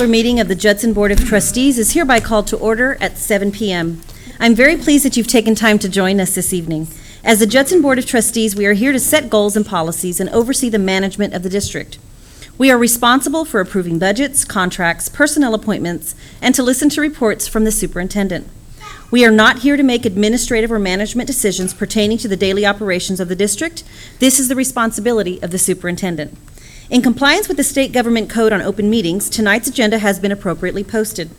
regular meeting of the Judson Board of Trustees is hereby called to order at 7 p.m. I'm very pleased that you've taken time to join us this evening. As the Judson Board of Trustees, we are here to set goals and policies and oversee the management of the district. We are responsible for approving budgets, contracts, personnel appointments, and to listen to reports from the superintendent. We are not here to make administrative or management decisions pertaining to the daily operations of the district. This is the responsibility of the superintendent. In compliance with the State Government Code on Open Meetings, tonight's agenda has been appropriately posted.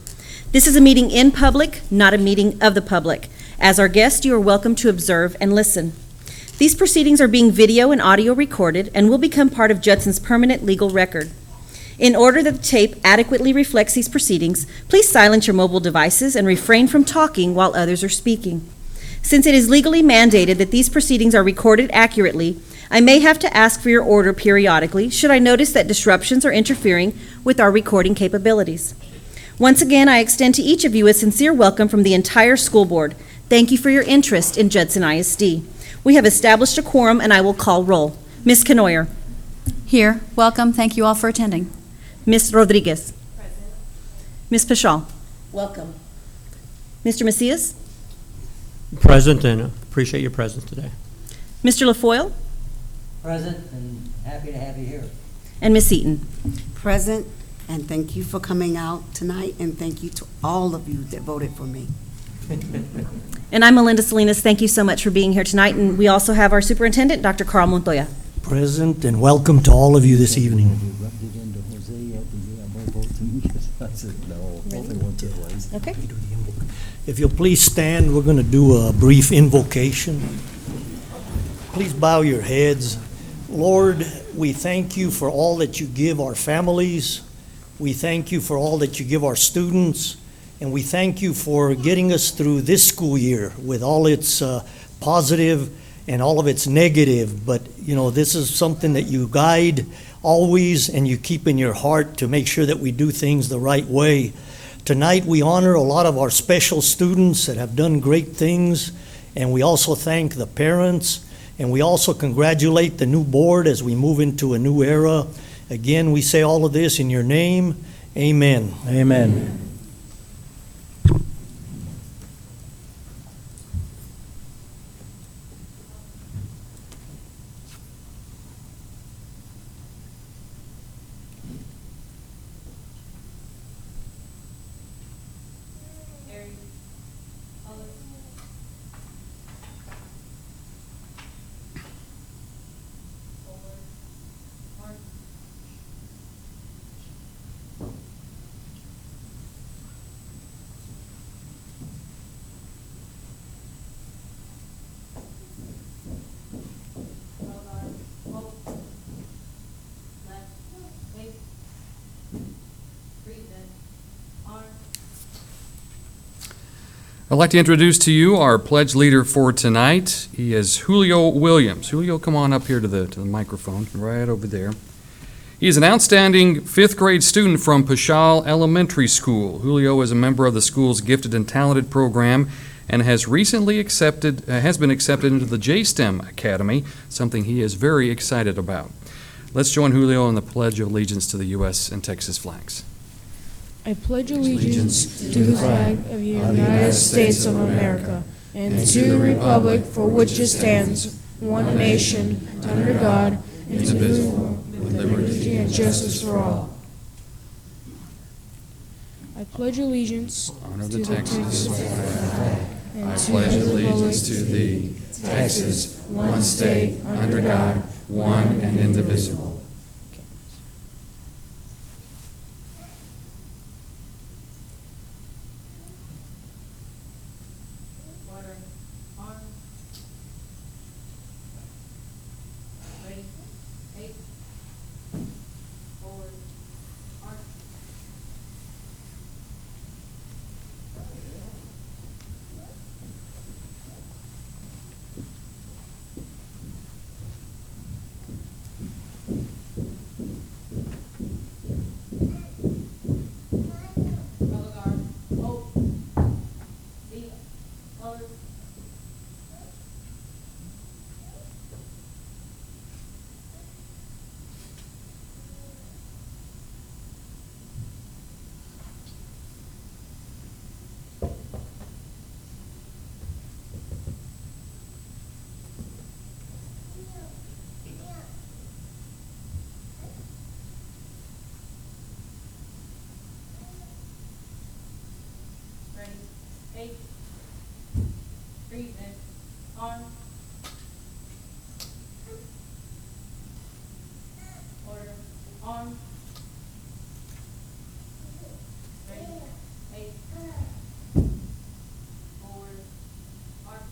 This is a meeting in public, not a meeting of the public. As our guest, you are welcome to observe and listen. These proceedings are being video and audio recorded and will become part of Judson's permanent legal record. In order that the tape adequately reflects these proceedings, please silence your mobile devices and refrain from talking while others are speaking. Since it is legally mandated that these proceedings are recorded accurately, I may have to ask for your order periodically should I notice that disruptions are interfering with our recording capabilities. Once again, I extend to each of you a sincere welcome from the entire school board. Thank you for your interest in Judson ISD. We have established a quorum and I will call roll. Ms. Canoyer. Here. Welcome. Thank you all for attending. Ms. Rodriguez. Present. Ms. Pashal. Welcome. Mr. Macias. Present, and appreciate your presence today. Mr. LaFoyle. Present, and happy to have you here. And Ms. Eaton. Present, and thank you for coming out tonight, and thank you to all of you that voted for me. And I'm Melinda Salinas. Thank you so much for being here tonight. And we also have our superintendent, Dr. Carl Montoya. Present, and welcome to all of you this evening. Okay. If you'll please stand, we're going to do a brief invocation. Please bow your heads. Lord, we thank you for all that you give our families. We thank you for all that you give our students. And we thank you for getting us through this school year with all its positive and all of its negative. But, you know, this is something that you guide always and you keep in your heart to make sure that we do things the right way. Tonight we honor a lot of our special students that have done great things, and we also thank the parents, and we also congratulate the new board as we move into a new era. Again, we say all of this in your name. Amen. Amen. I'd like to introduce to you our pledge leader for tonight. He is Julio Williams. Julio, come on up here to the microphone, right over there. He is an outstanding fifth grade student from Pashal Elementary School. Julio is a member of the school's Gifted and Talented program and has been accepted into the J-STEM Academy, something he is very excited about. Let's join Julio in the Pledge of Allegiance to the U.S. and Texas flags. I pledge allegiance to the flag of the United States of America and to the republic for which it stands, one nation, under God, indivisible, with liberty and justice for all. I pledge allegiance Honor to the the Texas flag and I to pledge the allegiance to republic thee, Texas, one state, under God, one and indivisible. 8. Breathe in. Arm. Order. Arm. Ready. 8. Forward. Arm.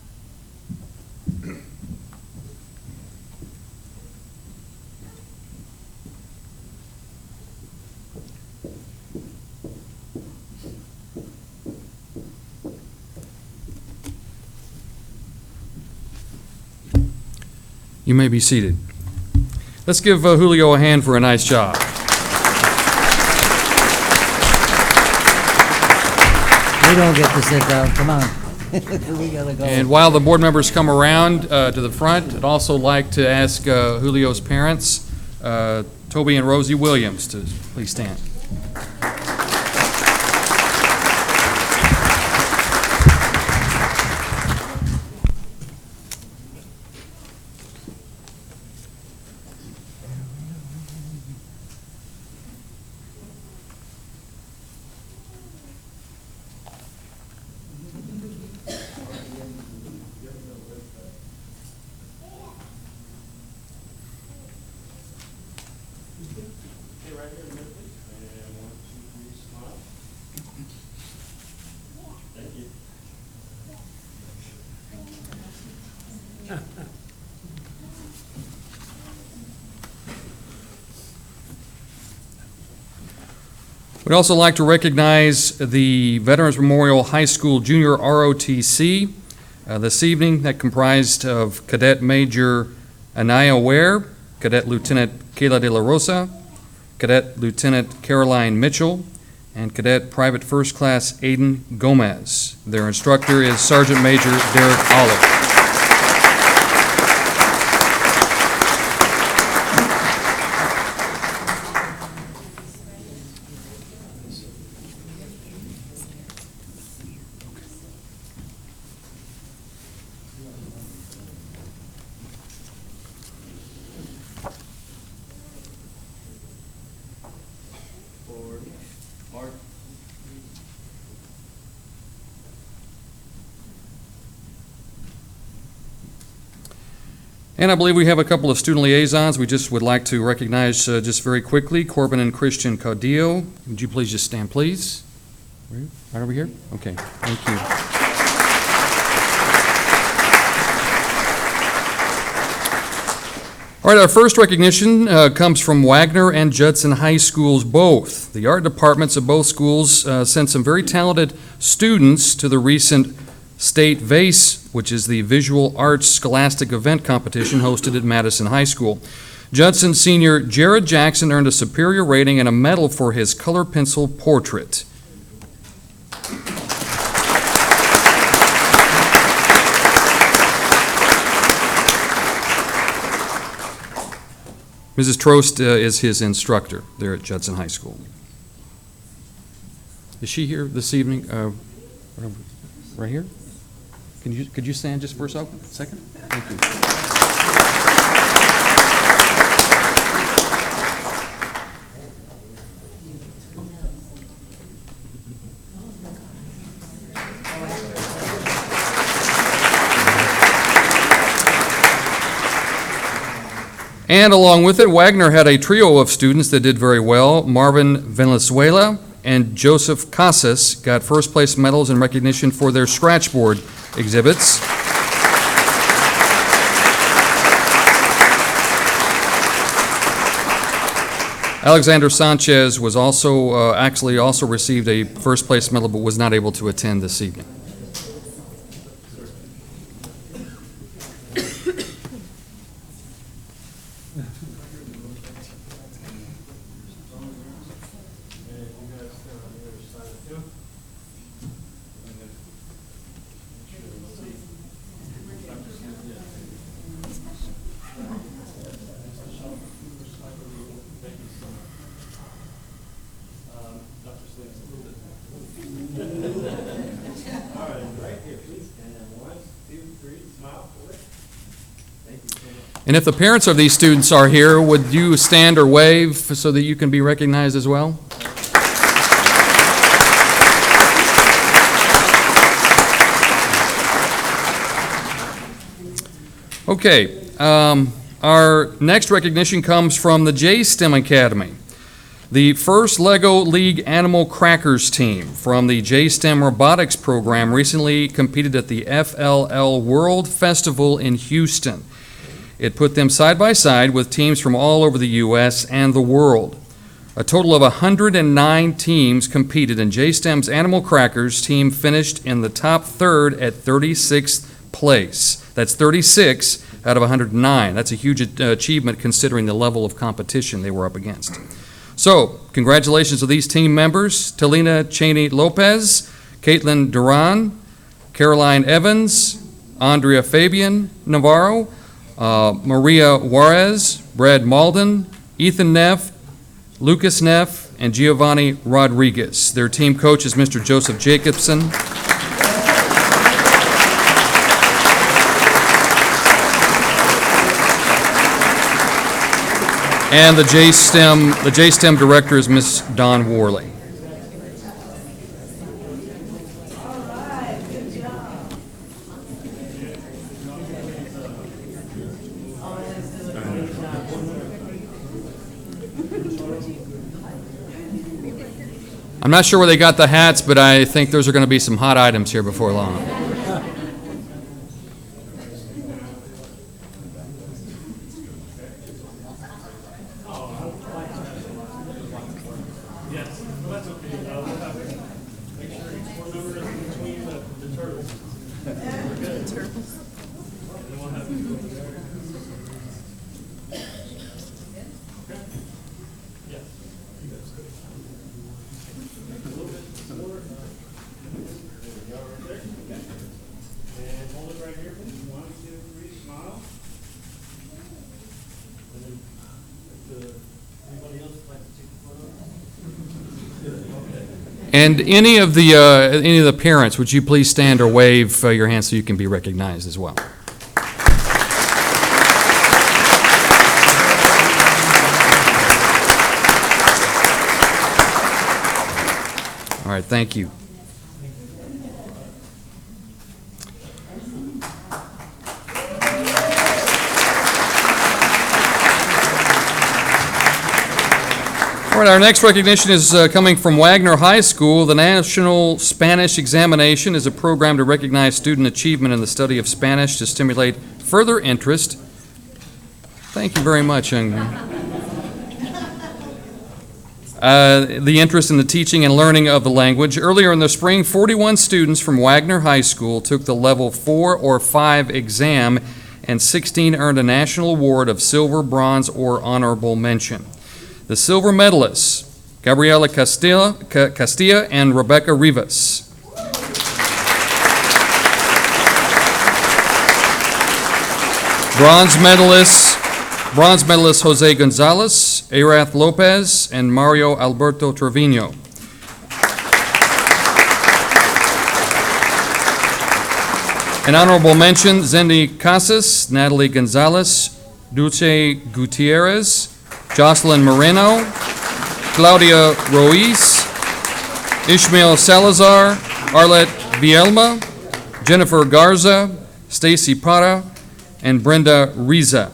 You may be seated. Let's give Julio a hand for a nice job. We don't get to sit down, come on. We gotta go. And while the board members come around to the front, I'd also like to ask Julio's parents, Toby and Rosie Williams, to please stand. We'd also like to recognize the Veterans Memorial High School Junior ROTC this evening, that comprised of Cadet Major Anaya Ware, Cadet Lieutenant Kayla De La Rosa, Cadet Lieutenant Caroline Mitchell, and Cadet Private First Class Aiden Gomez. Their instructor is Sergeant Major Derek Olive. And I believe we have a couple of student liaisons we just would like to recognize just very quickly. Corbin and Christian Caudillo. Would you please just stand, please? Right over here? Okay, thank you. All right, our first recognition comes from Wagner and Judson High Schools both. The art departments of both schools sent some very talented students to the recent State VASE, which is the Visual Arts Scholastic Event Competition hosted at Madison High School. Judson senior Jared Jackson earned a superior rating and a medal for his color pencil portrait. Mrs. Trost is his instructor there at Judson High School. Is she here this evening? Right here? Could you stand just for a second? Thank you. And along with it, Wagner had a trio of students that did very well. Marvin Venezuela and Joseph Casas got first place medals in recognition for their scratchboard exhibits. Alexander Sanchez was also actually received a first place medal but was not able to attend this evening. And if the parents of these students are here, would you stand or wave so that you can be recognized as well? Okay, our next recognition comes from the J-STEM Academy. The first LEGO League Animal Crackers team from the J-STEM Robotics program recently competed at the FLL World Festival in Houston. It put them side by side with teams from all over the U.S. and the world. A total of 109 teams competed, and J-STEM's Animal Crackers team finished in the top third at 36th place. That's 36 out of 109. That's a huge achievement considering the level of competition they were up against. So, congratulations to these team members: Talina Cheney Lopez, Caitlin Duran, Caroline Evans, Andrea Fabian Navarro, Maria Juarez, Brad Malden, Ethan Neff, Lucas Neff, and Giovanni Rodriguez. Their team coach is Mr. Joseph Jacobson. And the J-STEM director is Miss Dawn Worley. I'm not sure where they got the hats, but I think those are going to be some hot items here before long. And any of the parents, would you please stand or wave your hands so you can be recognized as well? All right, thank you. All right, our next recognition is coming from Wagner High School. The National Spanish Examination is a program to recognize student achievement in the study of Spanish to stimulate further interest. Thank you very much, young man. The interest in the teaching and learning of the language. Earlier in the spring, 41 students from Wagner High School took the Level 4 or 5 exam, and 16 earned a national award of silver, bronze, or honorable mention. The silver medalists, Gabriela Castilla and Rebecca Rivas. Bronze medalists Jose Gonzalez, Arath Lopez, and Mario Alberto Trevino. An honorable mention, Zendi Casas, Natalie Gonzalez, Dulce Gutierrez, Jocelyn Moreno, Claudia Ruiz, Ishmael Salazar, Arlette Bielma, Jennifer Garza, Stacy Para, and Brenda Riza,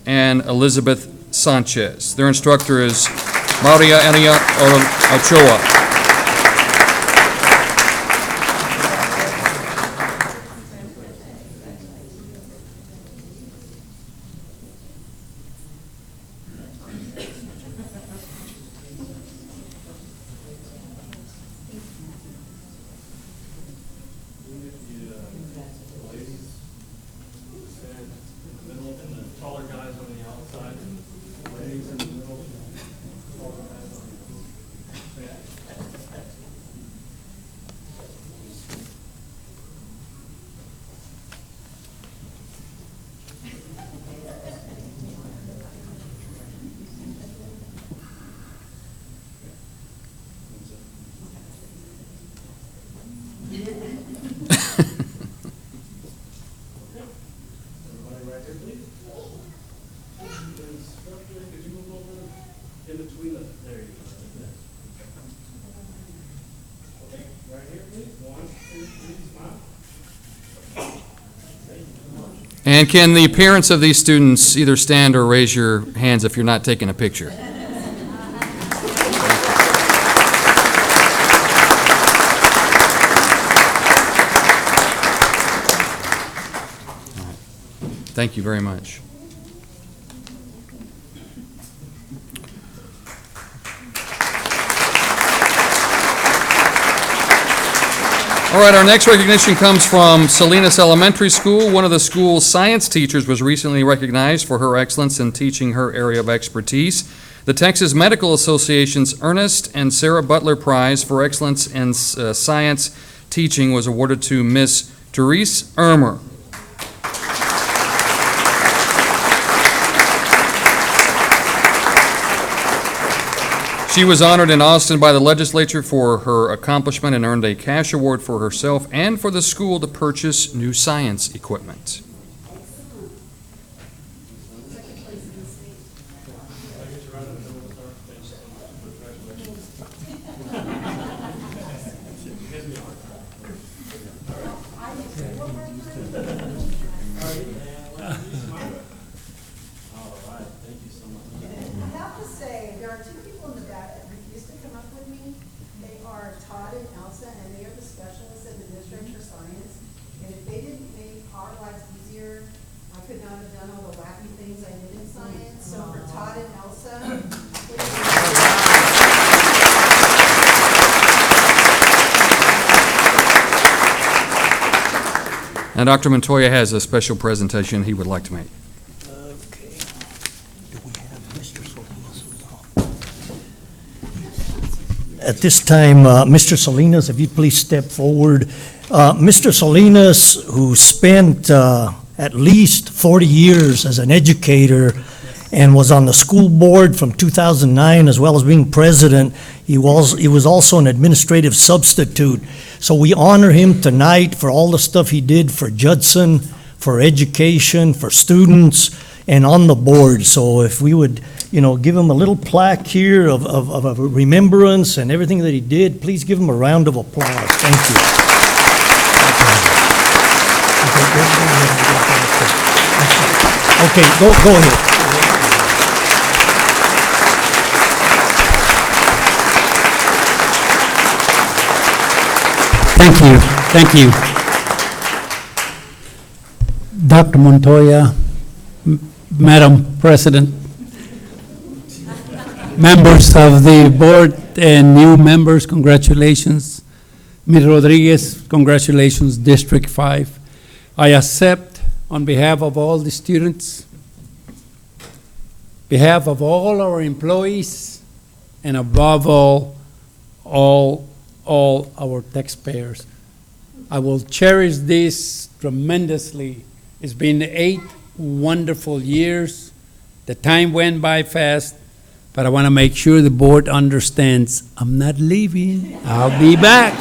and Elizabeth Sanchez. Their instructor is Maria Ania Ochoa. And can the parents of these students either stand or raise your hands if you're not taking a picture? Thank you very much. All right, our next recognition comes from Salinas Elementary School. One of the school's science teachers was recently recognized for her excellence in teaching her area of expertise. The Texas Medical Association's Ernest and Sarah Butler Prize for Excellence in Science Teaching was awarded to Miss Therese Ermer. She was honored in Austin by the legislature for her accomplishment and earned a cash award for herself and for the school to purchase new science equipment. I have to say, there are two people in the back that refuse to come up with me. They are Todd and Elsa, and they are the specialists in the district for science. And if they didn't make our lives easier, I could not have done all the wacky things I did in science. So for Todd and Elsa, Now, Dr. Montoya has a special presentation he would like to make. Okay. Do we have Mr. Salinas? At this time, Mr. Salinas, if you'd please step forward. Mr. Salinas, who spent at least 40 years as an educator and was on the school board from 2009 as well as being president. He was also an administrative substitute. So we honor him tonight for all the stuff he did for Judson, for education, for students, and on the board. So if we would, give him a little plaque here of a remembrance and everything that he did, please give him a round of applause. Thank you. Okay, go ahead. Thank you. Dr. Montoya, Madam President, members of the board and new members, congratulations. Ms. Rodriguez, congratulations, District 5. I accept on behalf of all the students, behalf of all our employees, and above all our taxpayers. I will cherish this tremendously. It's been 8 wonderful years. The time went by fast, but I want to make sure the board understands I'm not leaving. I'll be back.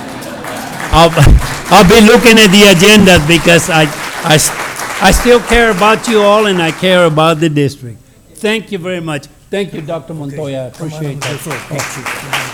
I'll be looking at the agenda because I still care about you all and I care about the district. Thank you very much. Thank you, Dr. Montoya. I appreciate that.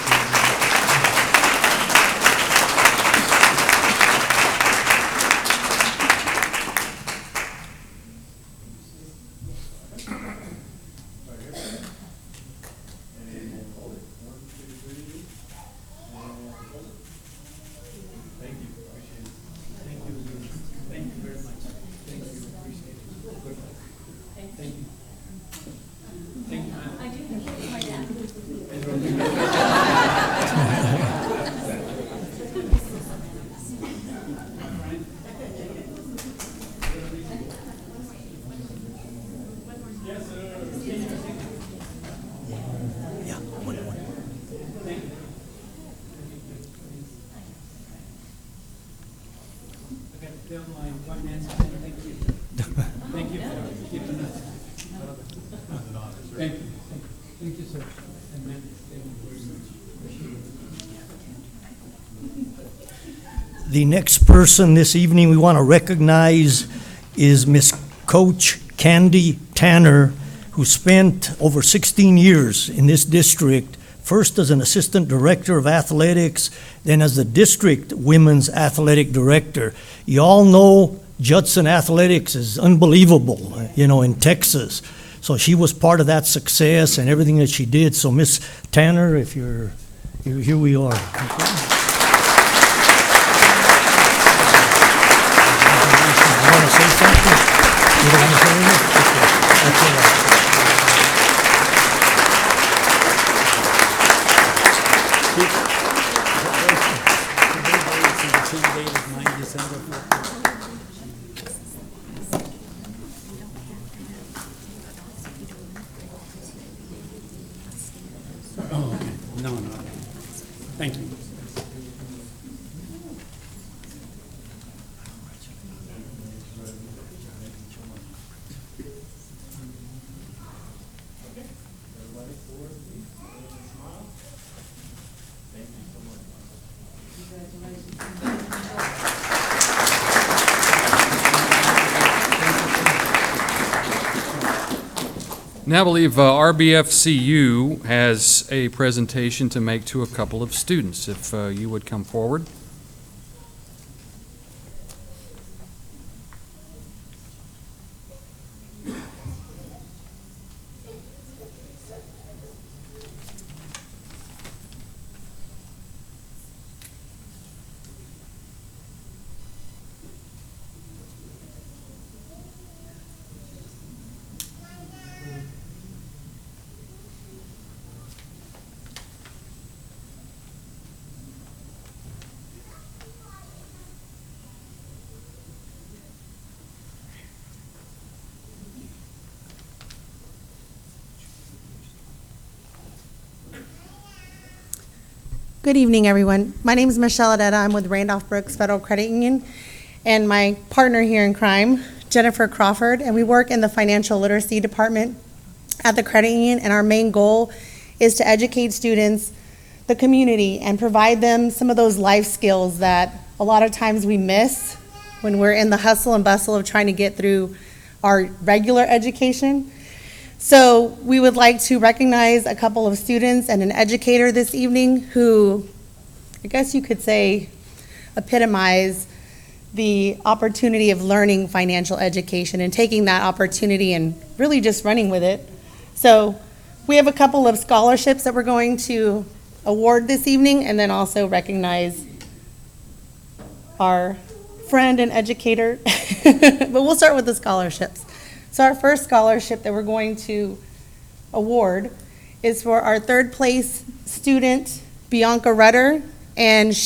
The next person this evening we want to recognize is Miss Coach Candy Tanner, who spent over 16 years in this district, first as an assistant director of athletics, then as the district women's athletic director. You all know Judson Athletics is unbelievable, in Texas. So she was part of that success and everything that she did. So Miss Tanner, if here we are. You want to say something? You don't want to say anything? Okay, that's all right. No. Thank you. Now I believe RBFCU has a presentation to make to a couple of students. If you would come forward. Good evening, everyone. My name is Michelle Adetta. I'm with Randolph Brooks Federal Credit Union, and my partner here in crime, Jennifer Crawford, and we work in the financial literacy department at the credit union, and our main goal is to educate students, the community, and provide them some of those life skills that a lot of times we miss when we're in the hustle and bustle of trying to get through our regular education. So we would like to recognize a couple of students and an educator this evening who, I guess you could say, epitomize the opportunity of learning financial education and taking that opportunity and really just running with it. So we have a couple of scholarships that we're going to award this evening, and then also recognize our friend and educator. But we'll start with the scholarships. So our first scholarship that we're going to award is for our third place student, Bianca Rudder, and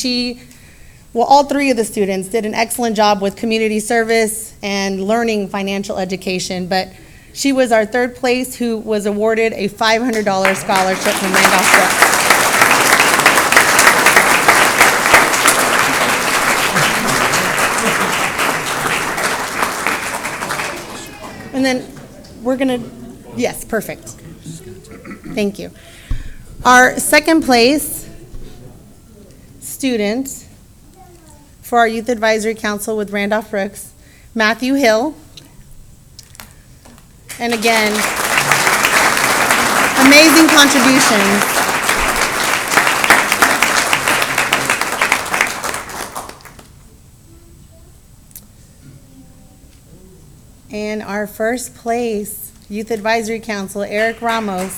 all three of the students did an excellent job with community service and learning financial education, but she was our third place who was awarded a $500 scholarship from Randolph Brooks. And then we're gonna, yes, perfect. Thank you. Our second place student for our Youth Advisory Council with Randolph Brooks, Matthew Hill. And again, amazing contributions. And our first place Youth Advisory Council, Eric Ramos.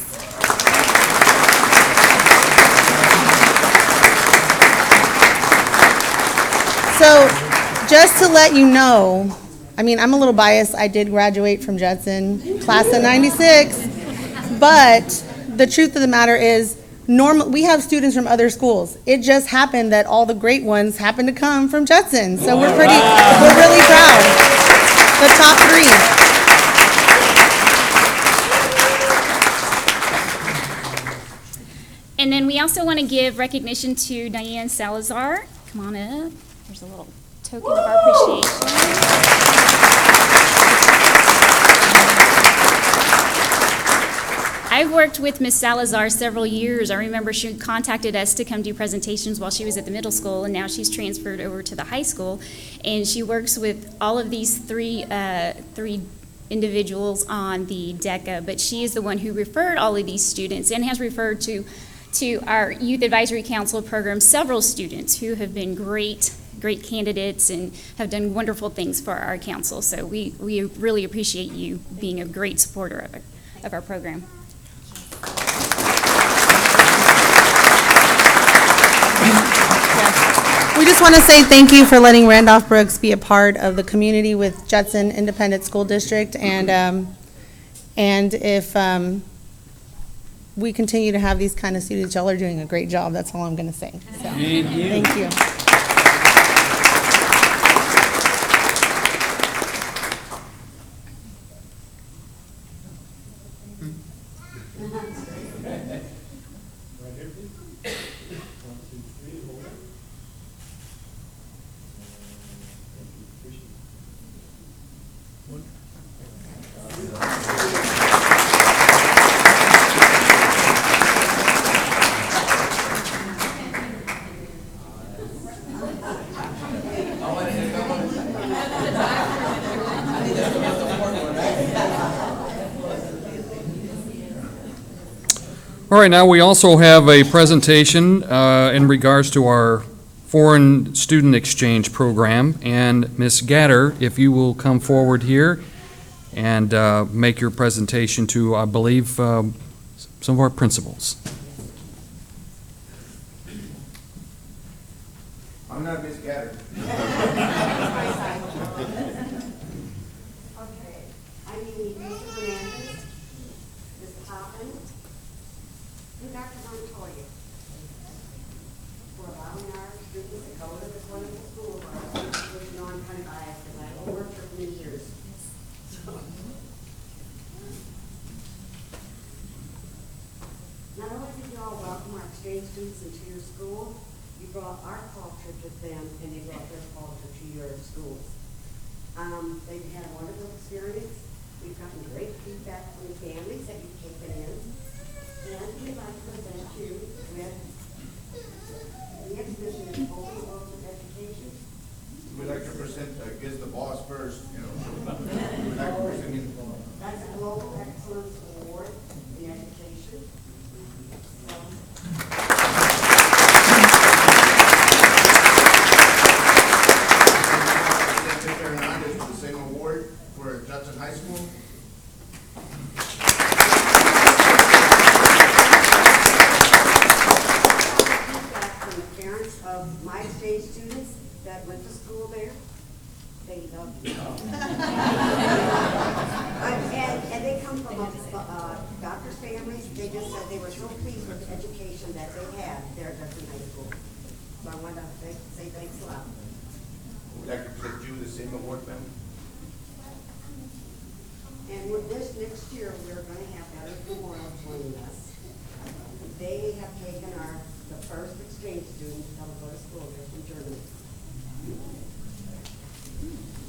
So just to let you know, I mean, I'm a little biased. I did graduate from Judson, class of 96. But the truth of the matter is, we have students from other schools. It just happened that all the great ones happened to come from Judson. So we're really proud. The top three. And then we also want to give recognition to Diane Salazar. Come on up. There's a little token of our appreciation. I've worked with Miss Salazar several years. I remember she contacted us to come do presentations while she was at the middle school, and now she's transferred over to the high school. And she works with all of these three individuals on the DECA, but she is the one who referred all of these students and has referred to our Youth Advisory Council program several students who have been great great candidates and have done wonderful things for our council. So we really appreciate you being a great supporter of our program. We just want to say thank you for letting Randolph Brooks be a part of the community with Judson Independent School District, and if we continue to have these kind of students, y'all are doing a great job. That's all I'm going to say. So, thank you. All right, now we also have a presentation in regards to our foreign student exchange program. And Ms. Gatter, if you will come forward here and make your presentation to, I believe, some of our principals. I'm not Ms. Gatter. Okay, I need Mr. Hernandez, Ms. Toppin, and Dr. Montoya for allowing our students to go to this wonderful school. You know, I'm kind of biased because I've worked for many years. Not only did you all welcome our exchange students into your school, you brought our culture to them and they brought their culture to your schools. They've had a wonderful experience. We've gotten great feedback from the families that you've taken in. And we'd like to present you with the exhibition of Open World of Education. We'd like to present, I guess, the boss first, you know. We'd like to present him. That's a Global Excellence Award in Education. Mr. Hernandez with the same award for Judson High School. From the parents of my exchange students that went to school there, they love you. And they come from doctor's families. They just said they were so pleased with the education that they had there at Judson High School. So I wanted to say thanks a lot. We'd like to present you the same award, ma'am. And with this next year, we're going to have Better Memorial joining us. They have taken the first exchange student to come go to school here from Germany.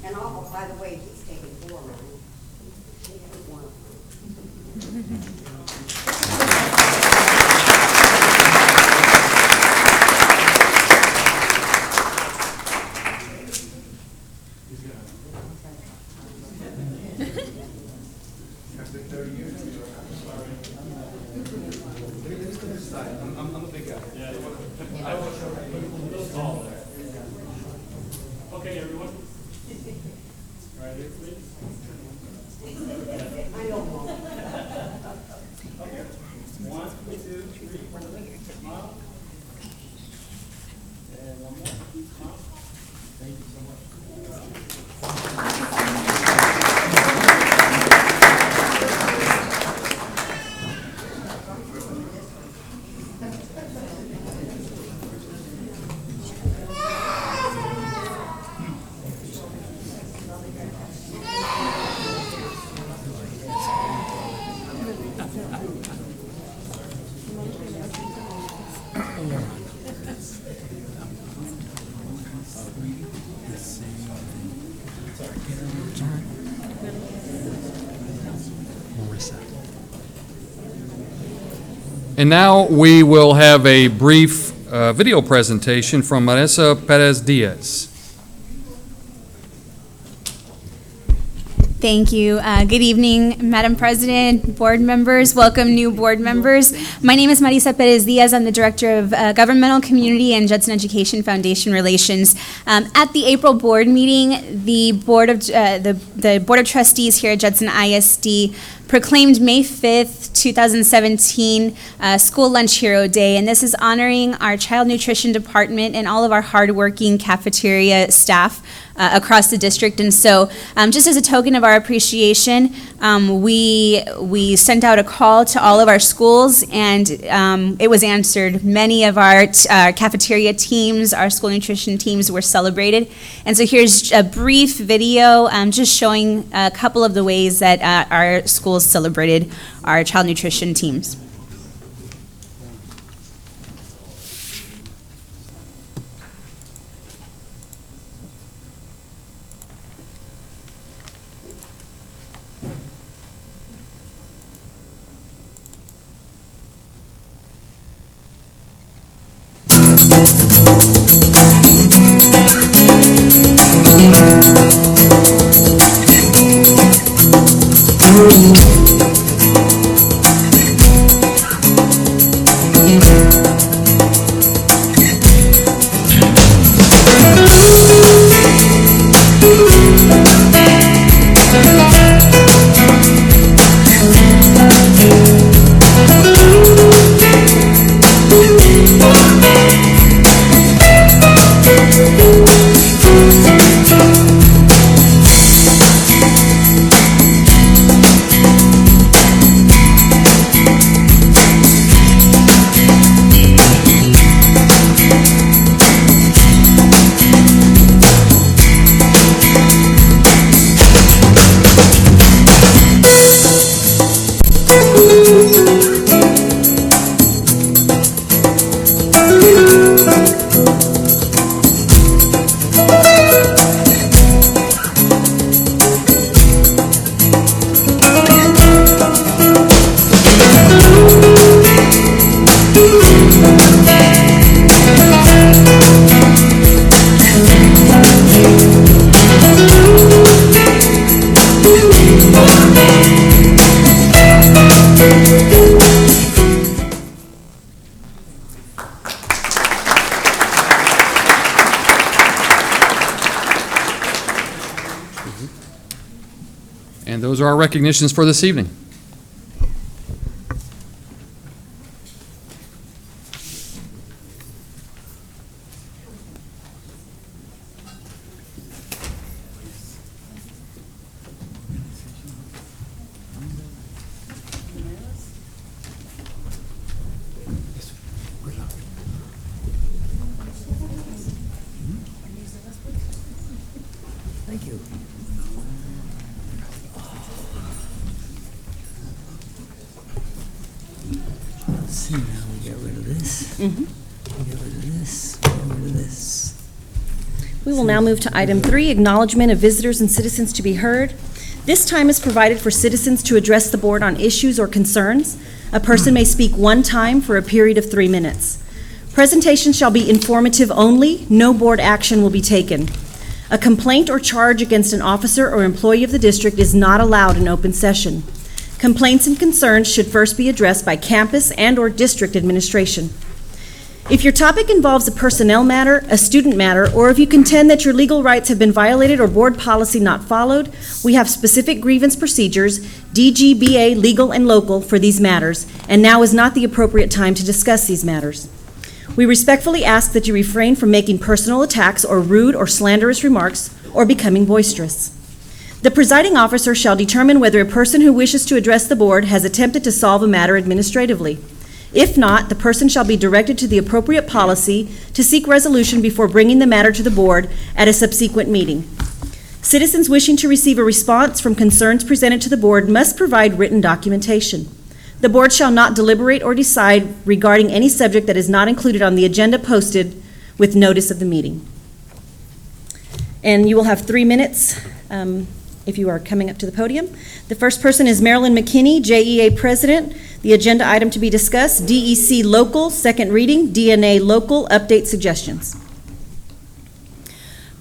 And oh, by the way, he's taken 4 now. He hasn't won a After 30 years. I'm a big guy. Yeah. I will show you. Okay, everyone. Right here, please. I don't know. Okay. 1, 2, 3. Smile. And one more. Smile. Thank you so much. And now we will have a brief video presentation from Marisa Perez Diaz. Thank you. Good evening, Madam President, board members. Welcome new board members. My name is Marisa Perez Diaz. I'm the Director of Governmental Community and Judson Education Foundation Relations. At the April board meeting, the Board of Trustees here at Judson ISD proclaimed May 5th, 2017, School Lunch Hero Day, and this is honoring our child nutrition department and all of our hardworking cafeteria staff across the district. And so just as a token of our appreciation, we sent out a call to all of our schools, and it was answered. Many of our cafeteria teams, our school nutrition teams, were celebrated. And so here's a brief video just showing a couple of the ways that our schools celebrated our child nutrition teams. And those are our recognitions for this evening. Thank you. Let's see, now we get rid of this. We get rid of this, we get rid of this. We will now move to item 3, acknowledgement of visitors and citizens to be heard. This time is provided for citizens to address the board on issues or concerns. A person may speak one time for a period of 3 minutes. Presentation shall be informative only. No board action will be taken. A complaint or charge against an officer or employee of the district is not allowed in open session. Complaints and concerns should first be addressed by campus and/or district administration. If your topic involves a personnel matter, a student matter, or if you contend that your legal rights have been violated or board policy not followed, we have specific grievance procedures, DGBA legal and local, for these matters, and now is not the appropriate time to discuss these matters. We respectfully ask that you refrain from making personal attacks or rude or slanderous remarks or becoming boisterous. The presiding officer shall determine whether a person who wishes to address the board has attempted to solve a matter administratively. If not, the person shall be directed to the appropriate policy to seek resolution before bringing the matter to the board at a subsequent meeting. Citizens wishing to receive a response from concerns presented to the board must provide written documentation. The board shall not deliberate or decide regarding any subject that is not included on the agenda posted with notice of the meeting. And you will have 3 minutes if you are coming up to the podium. The first person is Marilyn McKinney, JEA President. The agenda item to be discussed, DEC Local, second reading, DNA Local, update suggestions.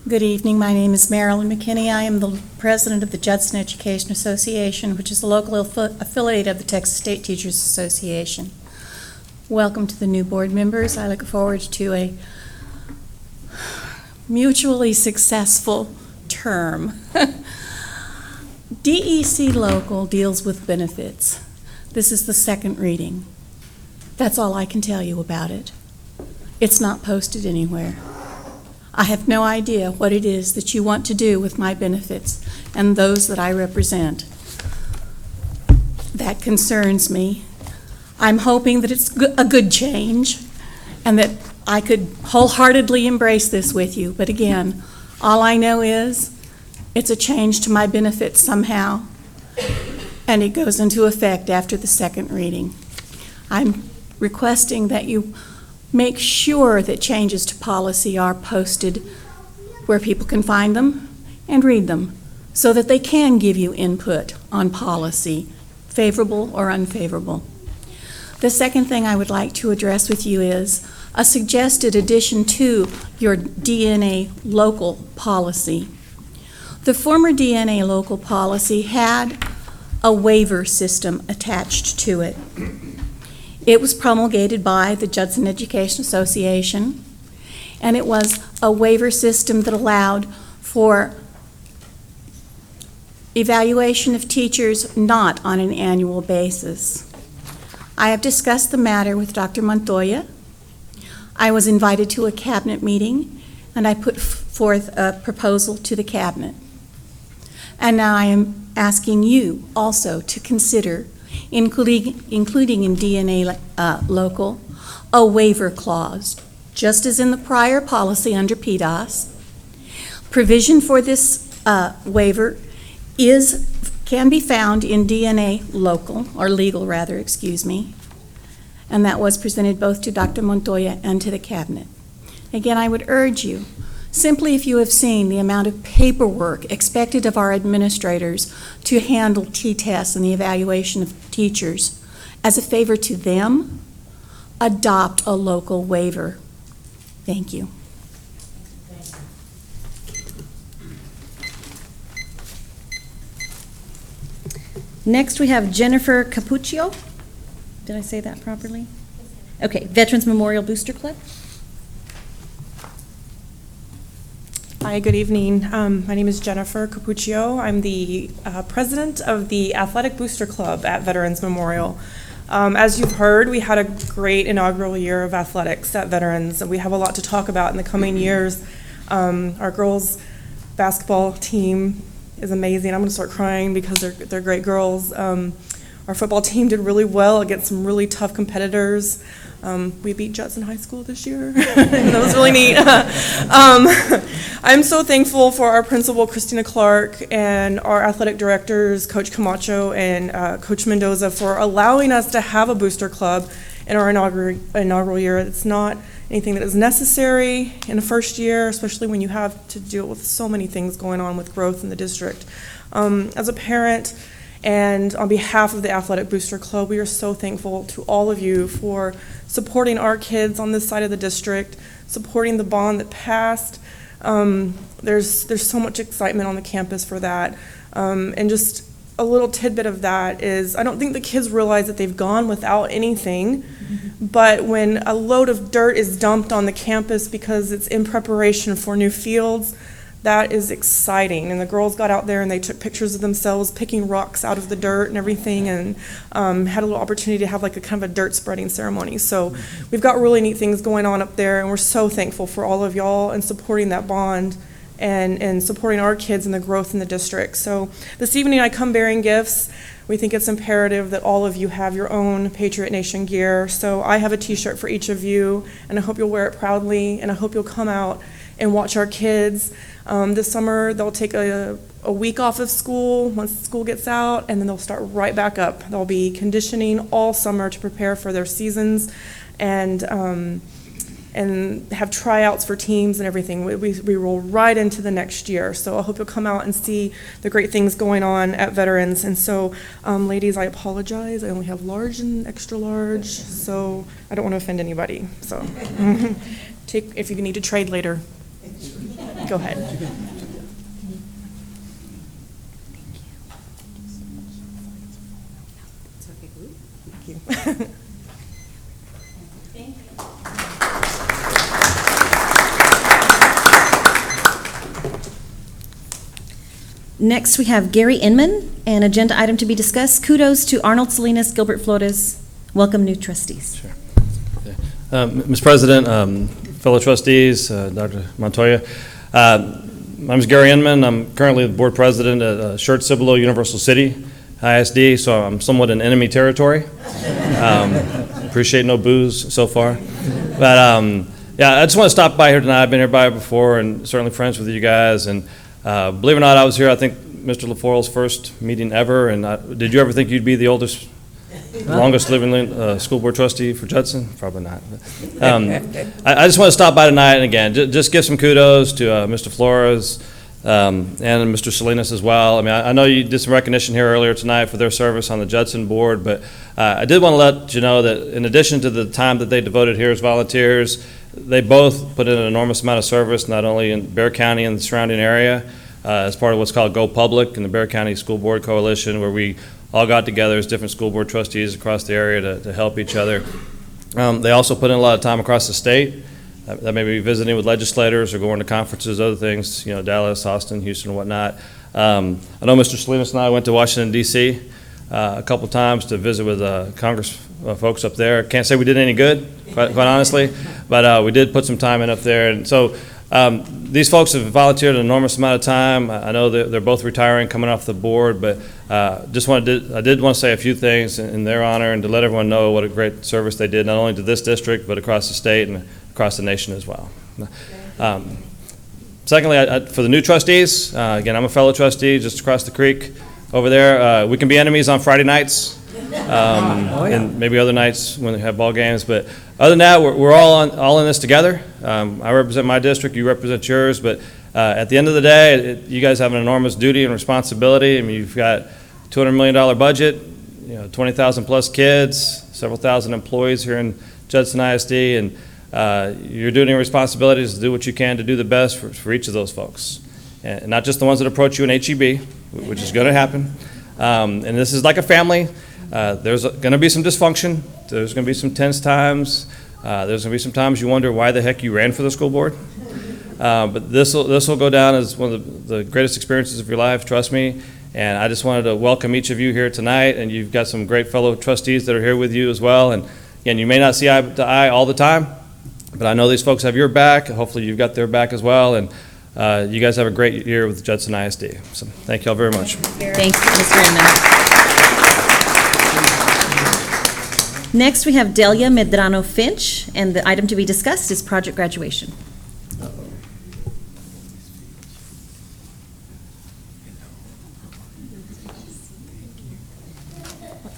Good evening. My name is Marilyn McKinney. I am the president of the Judson Education Association, which is a local affiliate of the Texas State Teachers Association. Welcome to the new board members. I look forward to a mutually successful term. DEC Local deals with benefits. This is the second reading. That's all I can tell you about it. It's not posted anywhere. I have no idea what it is that you want to do with my benefits and those that I represent. That concerns me. I'm hoping that it's a good change and that I could wholeheartedly embrace this with you. But again, all I know is it's a change to my benefits somehow, and it goes into effect after the second reading. I'm requesting that you make sure that changes to policy are posted where people can find them and read them so that they can give you input on policy, favorable or unfavorable. The second thing I would like to address with you is a suggested addition to your DNA local policy. The former DNA local policy had a waiver system attached to it. It was promulgated by the Judson Education Association, and it was a waiver system that allowed for evaluation of teachers not on an annual basis. I have discussed the matter with Dr. Montoya. I was invited to a cabinet meeting, and I put forth a proposal to the cabinet. And now I am asking you also to consider including in DNA local, a waiver clause, just as in the prior policy under PDAS. Provision for this waiver can be found in DNA local, or legal rather, excuse me, and that was presented both to Dr. Montoya and to the cabinet. Again, I would urge you, simply if you have seen the amount of paperwork expected of our administrators to handle T-tests and the evaluation of teachers, as a favor to them, adopt a local waiver. Thank you. Next, we have Jennifer Capuccio. Did I say that properly? Okay, Veterans Memorial Booster Club. Hi, good evening. My name is Jennifer Capuccio. I'm the president of the Athletic Booster Club at Veterans Memorial. As you've heard, we had a great inaugural year of athletics at Veterans, and we have a lot to talk about in the coming years. Our girls' basketball team is amazing. I'm going to start crying because they're great girls. Our football team did really well against some really tough competitors. We beat Judson High School this year. That was really neat. I'm so thankful for our principal, Christina Clark, and our athletic directors, Coach Camacho and Coach Mendoza, for allowing us to have a booster club in our inaugural year. It's not anything that is necessary in the first year, especially when you have to deal with so many things going on with growth in the district. As a parent, and on behalf of the Athletic Booster Club, we are so thankful to all of you for supporting our kids on this side of the district, supporting the bond that passed. There's so much excitement on the campus for that. And just a little tidbit of that is, I don't think the kids realize that they've gone without anything, but when a load of dirt is dumped on the campus because it's in preparation for new fields, that is exciting. And the girls got out there and they took pictures of themselves picking rocks out of the dirt and everything, and had a little opportunity to have like a kind of a dirt spreading ceremony. So we've got really neat things going on up there, and we're so thankful for all of y'all and supporting that bond and supporting our kids and the growth in the district. So this evening I come bearing gifts. We think it's imperative that all of you have your own Patriot Nation gear. So I have a t-shirt for each of you, and I hope you'll wear it proudly, and I hope you'll come out and watch our kids. This summer they'll take a week off of school once school gets out, and then they'll start right back up. They'll be conditioning all summer to prepare for their seasons, and have tryouts for teams and everything. We roll right into the next year. So I hope you'll come out and see the great things going on at Veterans. And so, ladies, I apologize. I only have large and extra large, so I don't want to offend anybody. So if you need to trade later. Go ahead. Thank you. Next, we have Gary Inman, an agenda item to be discussed. Kudos to Arnold Salinas, Gilbert Flores. Welcome, new trustees. Sure. Mr. President, fellow trustees, Dr. Montoya, my name is Gary Inman. I'm currently the board president at Shirt Cibolo Universal City ISD, so I'm somewhat in enemy territory. Appreciate no booze so far. But yeah, I just want to stop by here tonight. I've been here by before and certainly friends with you guys. And believe it or not, I was here, I think, Mr. LaForle's first meeting ever. And did you ever think you'd be the oldest, longest living school board trustee for Judson? Probably not. I just want to stop by tonight and again, just give some kudos to Mr. Flores and Mr. Salinas as well. I mean, I know you did some recognition here earlier tonight for their service on the Judson board, but I did want to let you know that in addition to the time that they devoted here as volunteers, they both put in an enormous amount of service, not only in Bexar County and the surrounding area, as part of what's called Go Public and the Bexar County School Board Coalition, where we all got together as different school board trustees across the area to help each other. They also put in a lot of time across the state. That may be visiting with legislators or going to conferences, other things, you know, Dallas, Austin, Houston, and whatnot. I know Mr. Salinas and I went to Washington, D.C. A couple times to visit with Congress folks up there. Can't say we did any good, quite honestly, but we did put some time in up there. And so these folks have volunteered an enormous amount of time. I know they're both retiring, coming off the board, but I did want to say a few things in their honor and to let everyone know what a great service they did, not only to this district, but across the state and across the nation as well. Secondly, for the new trustees, again, I'm a fellow trustee just across the creek over there. We can be enemies on Friday nights and maybe other nights when they have ball games, but other than that, we're all in this together. I represent my district, you represent yours, but at the end of the day, you guys have an enormous duty and responsibility. I mean, you've got $200 million budget, you know, 20,000 plus kids, several thousand employees here in Judson ISD, and your duty and responsibility is to do what you can to do the best for each of those folks. And not just the ones that approach you in HEB, which is going to happen. And this is like a family. There's going to be some dysfunction. There's going to be some tense times. There's going to be some times you wonder why the heck you ran for the school board. But this will go down as one of the greatest experiences of your life, trust me. And I just wanted to welcome each of you here tonight. And you've got some great fellow trustees that are here with you as well. And again, you may not see eye to eye all the time, but I know these folks have your back. Hopefully you've got their back as well. And you guys have a great year with Judson ISD. So thank you all very much. Thanks, Mr. Inman. Next, we have Delia Medrano Finch, and the item to be discussed is project graduation.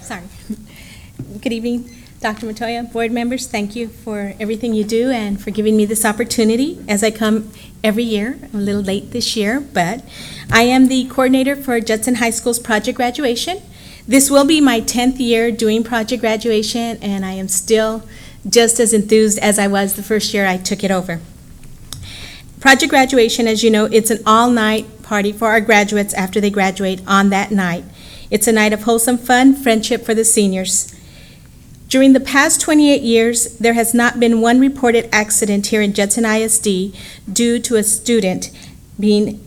Sorry. Good evening, Dr. Montoya, board members. Thank you for everything you do and for giving me this opportunity as I come every year. I'm a little late this year, but I am the coordinator for Judson High School's project graduation. This will be my 10th year doing project graduation, and I am still just as enthused as I was the first year I took it over. Project graduation, as you know, it's an all-night party for our graduates after they graduate on that night. It's a night of wholesome fun, friendship for the seniors. During the past 28 years, there has not been one reported accident here in Judson ISD due to a student being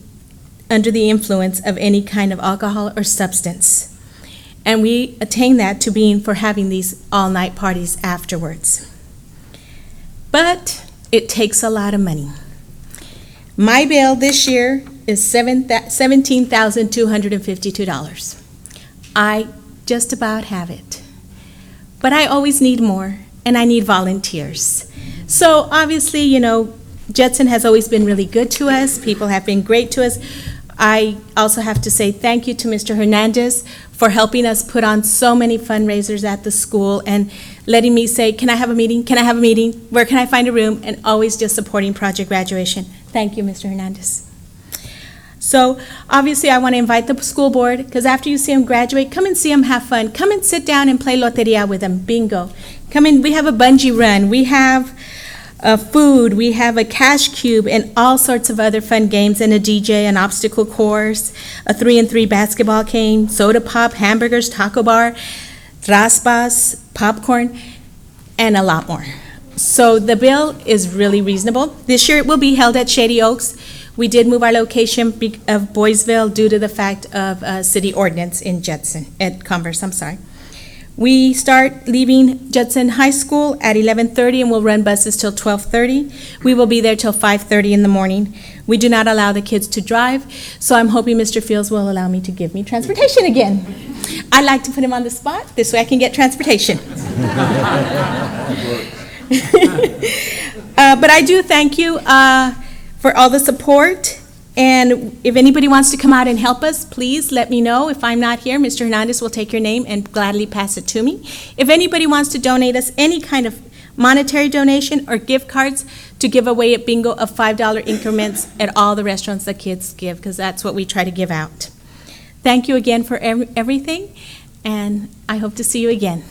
under the influence of any kind of alcohol or substance. And we attain that to being for having these all-night parties afterwards. But it takes a lot of money. My bill this year is $17,252. I just about have it. But I always need more, and I need volunteers. So obviously, you know, Judson has always been really good to us. People have been great to us. I also have to say thank you to Mr. Hernandez for helping us put on so many fundraisers at the school and letting me say, can I have a meeting? Can I have a meeting? Where can I find a room? And always just supporting project graduation. Thank you, Mr. Hernandez. So obviously I want to invite the school board, because after you see them graduate, come and see them have fun. Come and sit down and play loteria with them, bingo. Come in, we have a bungee run. We have food. We have a cash cube and all sorts of other fun games and a DJ, an obstacle course, a 3-and-3 basketball game, soda pop, hamburgers, taco bar, raspas, popcorn, and a lot more. So the bill is really reasonable. This year it will be held at Shady Oaks. We did move our location of Boysville due to the fact of city ordinance in at Converse, I'm sorry. We start leaving Judson High School at 11:30 and we'll run buses till 12:30. We will be there till 5:30 in the morning. We do not allow the kids to drive, so I'm hoping Mr. Fields will allow me to give me transportation again. I like to put him on the spot, this way I can get transportation. But I do thank you for all the support. And if anybody wants to come out and help us, please let me know. If I'm not here, Mr. Hernandez will take your name and gladly pass it to me. If anybody wants to donate us any kind of monetary donation or gift cards to give away at bingo of $5 increments at all the restaurants the kids give, because that's what we try to give out. Thank you again for everything, and I hope to see you again.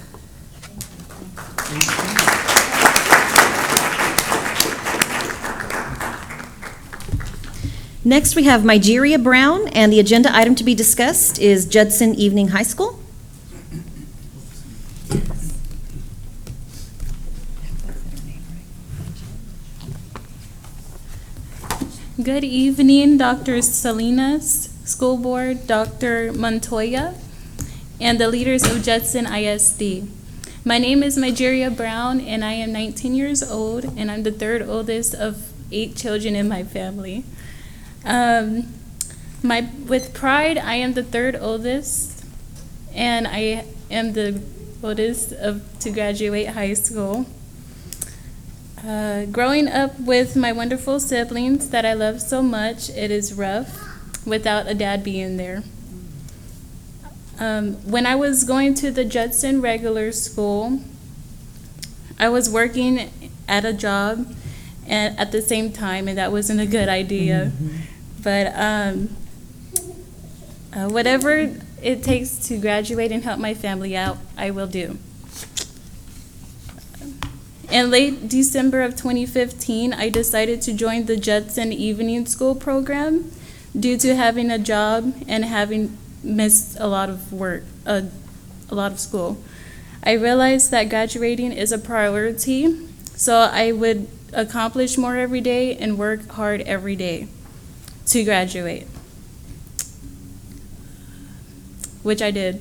Next, we have Mygeria Brown, and the agenda item to be discussed is Judson Evening High School. Good evening, Dr. Salinas, School Board, Dr. Montoya, and the leaders of Judson ISD. My name is Mygeria Brown, and I am 19 years old, and I'm the third oldest of 8 children in my family. With pride, I am the third oldest, and I am the oldest to graduate high school. Growing up with my wonderful siblings that I love so much, it is rough without a dad being there. When I was going to the Judson regular school, I was working at a job and at the same time, and that wasn't a good idea. But whatever it takes to graduate and help my family out, I will do. In late December of 2015, I decided to join the Judson Evening School program due to having a job and having missed a lot of work, a lot of school. I realized that graduating is a priority, so I would accomplish more every day and work hard every day to graduate, which I did.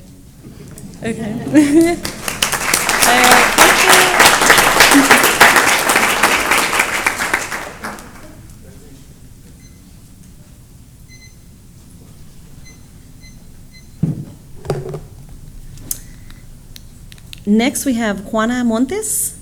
Okay. Next, we have Juana Montes.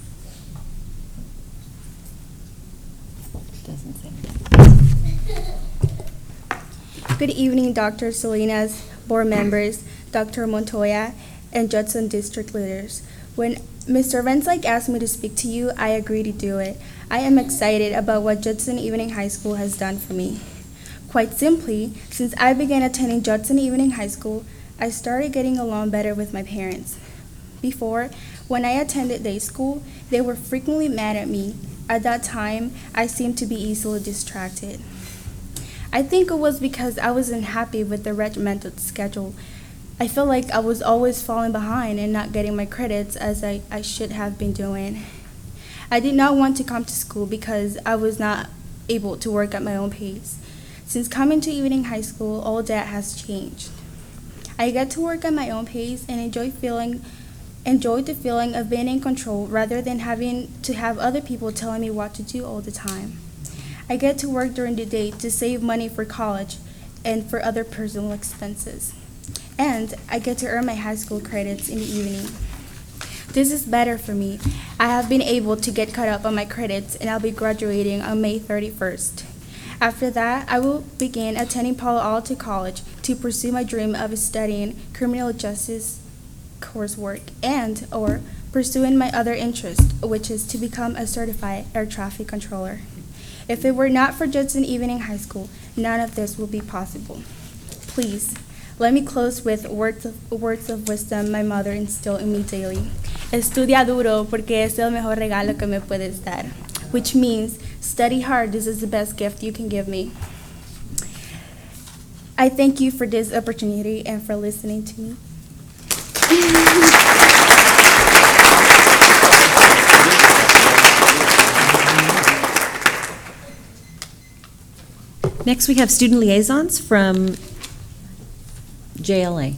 Good evening, Dr. Salinas, board members, Dr. Montoya, and Judson district leaders. When Mr. Venslake asked me to speak to you, I agreed to do it. I am excited about what Judson Evening High School has done for me. Quite simply, since I began attending Judson Evening High School, I started getting along better with my parents. Before, when I attended day school, they were frequently mad at me. At that time, I seemed to be easily distracted. I think it was because I wasn't happy with the regimented schedule. I felt like I was always falling behind and not getting my credits as I should have been doing. I did not want to come to school because I was not able to work at my own pace. Since coming to Evening High School, all that has changed. I get to work at my own pace and enjoy the feeling of being in control rather than having to have other people telling me what to do all the time. I get to work during the day to save money for college and for other personal expenses. And I get to earn my high school credits in the evening. This is better for me. I have been able to get caught up on my credits and I'll be graduating on May 31st. After that, I will begin attending Palo Alto College to pursue my dream of studying criminal justice coursework and or pursuing my other interest, which is to become a certified air traffic controller. If it were not for Judson Evening High School, none of this would be possible. Please, let me close with words of wisdom my mother instilled in me daily. Estudia duro porque es el mejor regalo que me puedes dar. which means study hard. This is the best gift you can give me. I thank you for this opportunity and for listening to me. Next, we have student liaisons from JLA.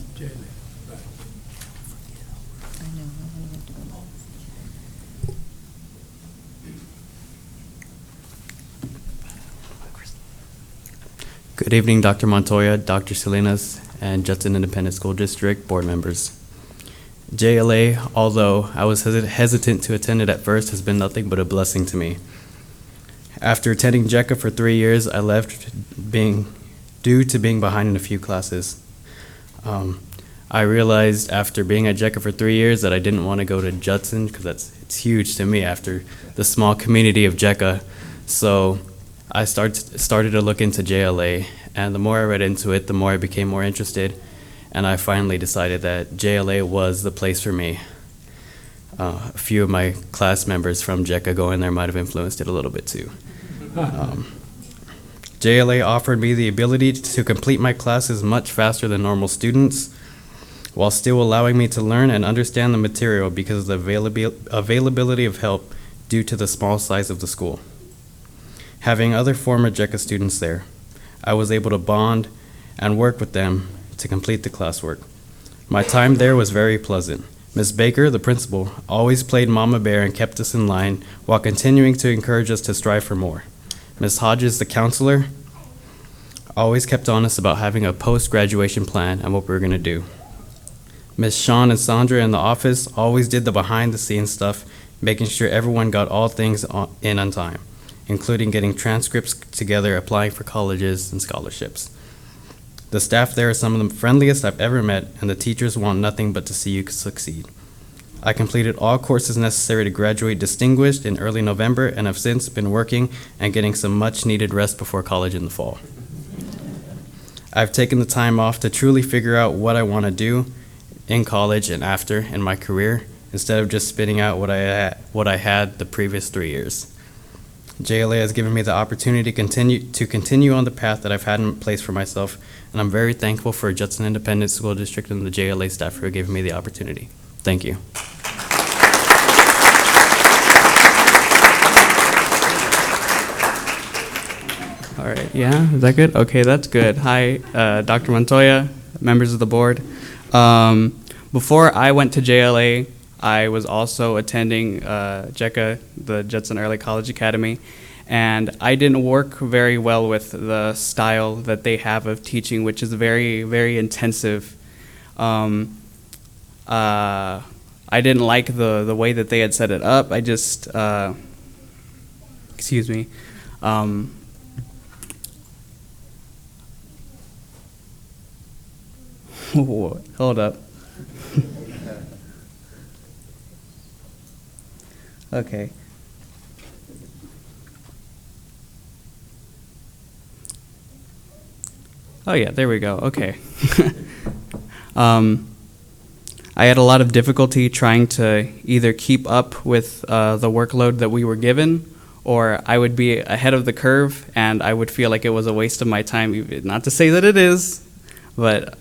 Good evening, Dr. Montoya, Dr. Salinas, and Judson Independent School District board members. JLA, although I was hesitant to attend it at first, has been nothing but a blessing to me. After attending JECA for 3 years, I left due to being behind in a few classes. I realized after being at JECA for 3 years that I didn't want to go to Judson because it's huge to me after the small community of JECA. So I started to look into JLA, and the more I read into it, the more I became more interested, and I finally decided that JLA was the place for me. A few of my class members from JECA going there might have influenced it a little bit too. JLA offered me the ability to complete my classes much faster than normal students, while still allowing me to learn and understand the material because of the availability of help due to the small size of the school. Having other former JECA students there, I was able to bond and work with them to complete the classwork. My time there was very pleasant. Ms. Baker, the principal, always played Mama Bear and kept us in line while continuing to encourage us to strive for more. Ms. Hodges, the counselor, always kept on us about having a post-graduation plan and what we were going to do. Ms. Shawn and Sandra in the office always did the behind-the-scenes stuff, making sure everyone got all things in on time, including getting transcripts together, applying for colleges and scholarships. The staff there are some of the friendliest I've ever met, and the teachers want nothing but to see you succeed. I completed all courses necessary to graduate distinguished in early November and have since been working and getting some much-needed rest before college in the fall. I've taken the time off to truly figure out what I want to do in college and after in my career, instead of just spitting out what I had the previous 3 years. JLA has given me the opportunity to continue on the path that I've had in place for myself, and I'm very thankful for Judson Independent School District and the JLA staff for giving me the opportunity. Thank you. All right, yeah, is that good? Okay, that's good. Hi, Dr. Montoya, members of the board. Before I went to JLA, I was also attending JECA, the Judson Early College Academy, and I didn't work very well with the style that they have of teaching, which is very, very intensive. I didn't like the way that they had set it up. I just, excuse me. Hold up. Okay. Oh yeah, there we go. Okay. I had a lot of difficulty trying to either keep up with the workload that we were given, or I would be ahead of the curve and I would feel like it was a waste of my time. Not to say that it is, but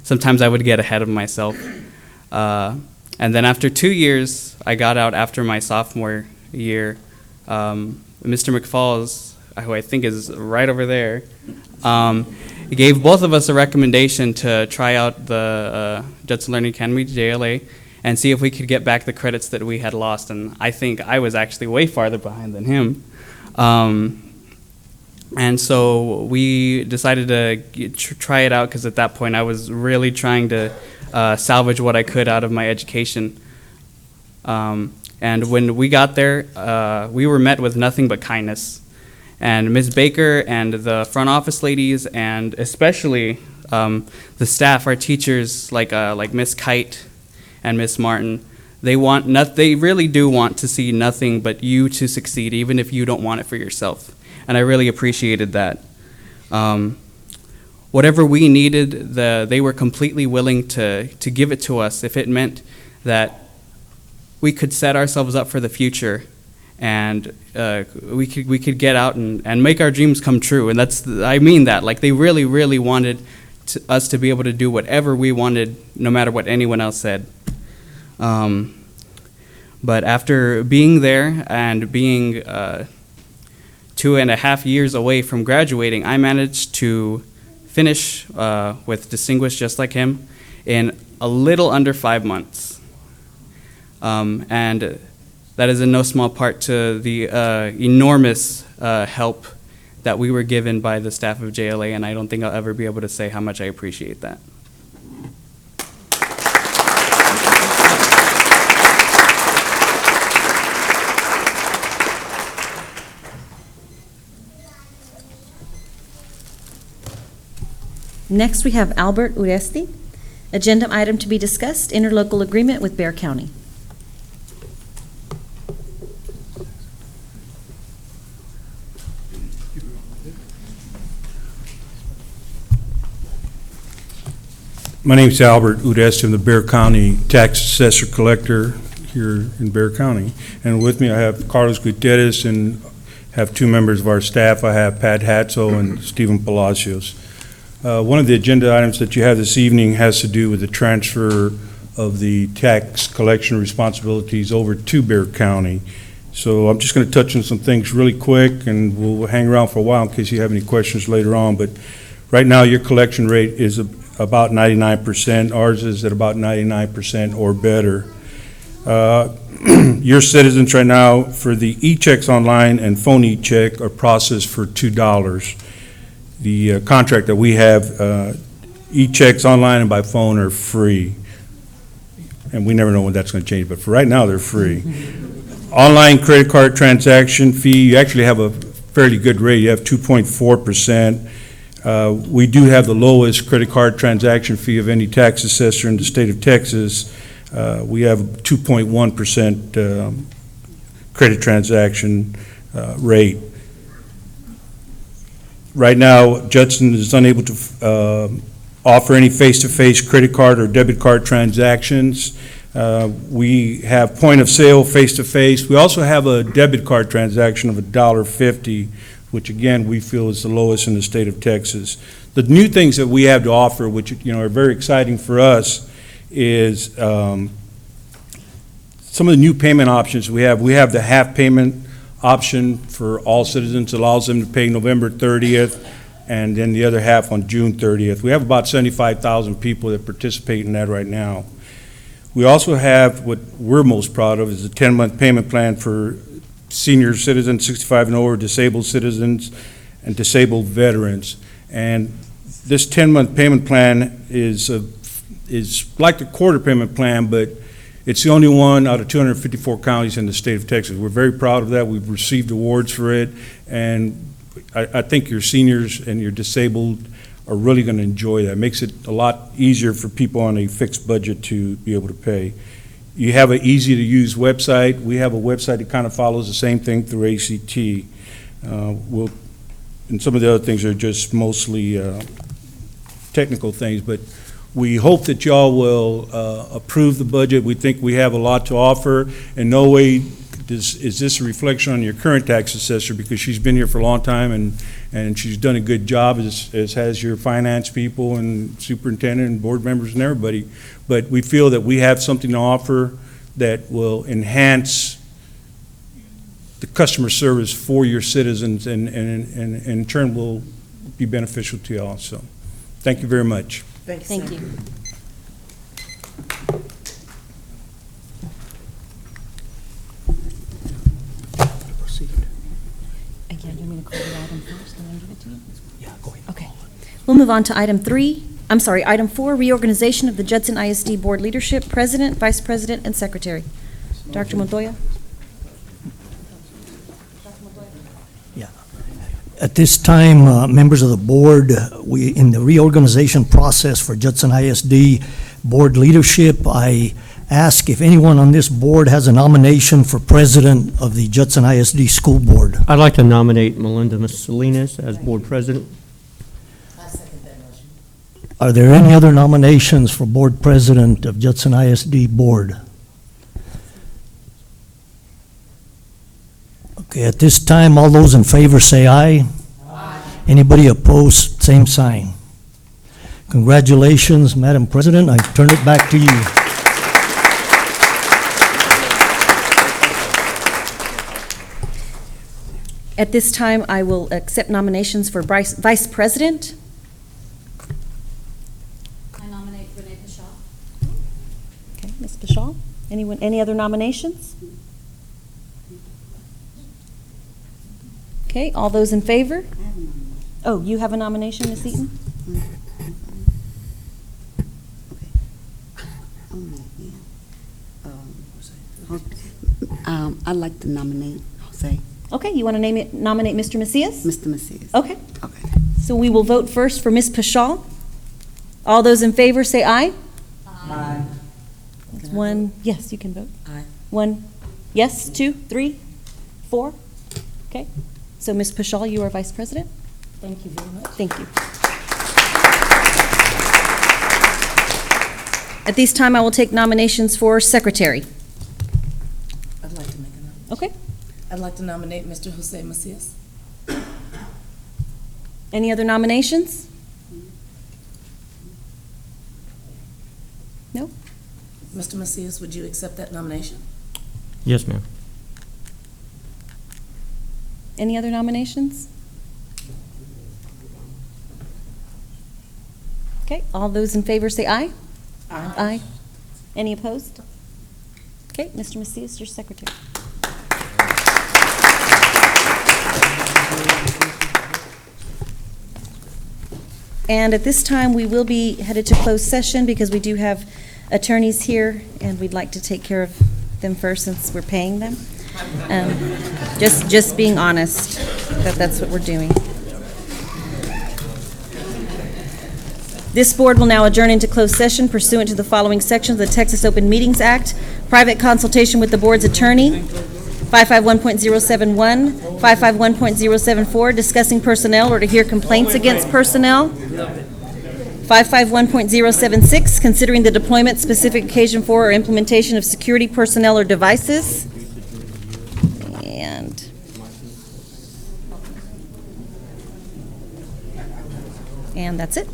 sometimes I would get ahead of myself. And then after 2 years, I got out after my sophomore year. Mr. McFalls, who I think is right over there, he gave both of us a recommendation to try out the Judson Learning Academy, JLA, and see if we could get back the credits that we had lost. And I think I was actually way farther behind than him. And so we decided to try it out because at that point I was really trying to salvage what I could out of my education. And when we got there, we were met with nothing but kindness. And Ms. Baker and the front office ladies, and especially the staff, our teachers like Ms. Kite and Ms. Martin, they really do want to see nothing but you to succeed, even if you don't want it for yourself. And I really appreciated that. Whatever we needed, they were completely willing to give it to us if it meant that we could set ourselves up for the future and we could get out and make our dreams come true. And I mean that. Like, they really, really wanted us to be able to do whatever we wanted, no matter what anyone else said. But after being there and being 2.5 years away from graduating, I managed to finish with distinguished just like him in a little under 5 months. And that is in no small part to the enormous help that we were given by the staff of JLA, and I don't think I'll ever be able to say how much I appreciate that. Next, we have Albert Uresti. Agenda item to be discussed, interlocal agreement with Bexar County. My name is Albert Udest. I'm the Bexar County Tax Assessor Collector here in Bexar County. And with me I have Carlos Gutierrez and have two members of our staff. I have Pat Hatzo and Stephen Palacios. One of the agenda items that you have this evening has to do with the transfer of the tax collection responsibilities over to Bexar County. So I'm just going to touch on some things really quick, and we'll hang around for a while in case you have any questions later on. But right now your collection rate is about 99%. Ours is at about 99% or better. Your citizens right now for the e-checks online and phone e-check are processed for $2. The contract that we have, e-checks online and by phone are free. And we never know when that's going to change, but for right now, they're free. Online credit card transaction fee, you actually have a fairly good rate. You have 2.4%. We do have the lowest credit card transaction fee of any tax assessor in the state of Texas. We have 2.1% credit transaction rate. Right now, Judson is unable to offer any face-to-face credit card or debit card transactions. We have point of sale face-to-face. We also have a debit card transaction of $1.50, which again, we feel is the lowest in the state of Texas. The new things that we have to offer, which are very exciting for us, is some of the new payment options we have. We have the half payment option for all citizens, allows them to pay November 30th and then the other half on June 30th. We have about 75,000 people that participate in that right now. We also have what we're most proud of is a 10-month payment plan for senior citizens, 65 and over, disabled citizens, and disabled veterans. And this 10-month payment plan is like the quarter payment plan, but it's the only one out of 254 counties in the state of Texas. We're very proud of that. We've received awards for it, and I think your seniors and your disabled are really going to enjoy that. It makes it a lot easier for people on a fixed budget to be able to pay. You have an easy-to-use website. We have a website that kind of follows the same thing through ACT. And some of the other things are just mostly technical things, but we hope that y'all will approve the budget. We think we have a lot to offer. In no way is this a reflection on your current tax assessor, because she's been here for a long time and she's done a good job, as has your finance people and superintendent and board members and everybody. But we feel that we have something to offer that will enhance the customer service for your citizens and in turn will be beneficial to y'all. So thank you very much. Thank you. Again, you want me to call the item first and then give it to you? Yeah, go ahead. Okay. We'll move on to item 4, reorganization of the Judson ISD Board leadership, President, Vice President, and Secretary. Dr. Montoya? At this time, members of the board, we in the reorganization process for Judson ISD board leadership, I ask if anyone on this board has a nomination for president of the Judson ISD School Board. I'd like to nominate Melinda Salinas as board president. Are there any other nominations for board president of Judson ISD Board? Okay, at this time, all those in favor say aye. Aye. Anybody opposed, same sign. Congratulations, Madam President. I turn it back to you. At this time, I will accept nominations for Vice President. I nominate Renee Pashal. Okay, Ms. Pashal. Anyone, any other nominations? Okay, all those in favor? Oh, you have a nomination, Ms. Eaton? I'd like to nominate Jose. Okay, you want to nominate Mr. Macias? Mr. Macias. Okay. Okay. So we will vote first for Ms. Pashal. All those in favor say aye. Aye. That's one, yes, you can vote. Aye. One, yes, 2, 3, 4. Okay. So Ms. Pashal, you are Vice President. Thank you very much. Thank you. At this time, I will take nominations for Secretary. I'd like to make a nomination. Okay. I'd like to nominate Mr. Jose Macias. Any other nominations? No? Mr. Macias, would you accept that nomination? Yes, ma'am. Any other nominations? Okay, all those in favor say aye. Aye. Aye. Any opposed? Okay, Mr. Macias, your secretary. And at this time, we will be headed to closed session because we do have attorneys here, and we'd like to take care of them first since we're paying them. Just being honest, that's what we're doing. This board will now adjourn into closed session pursuant to the following sections of the Texas Open Meetings Act. Private consultation with the board's attorney, 551.071, 551.074, discussing personnel or to hear complaints against personnel, 551.076, considering the deployment, specific occasion for, or implementation of security personnel or devices, and that's it.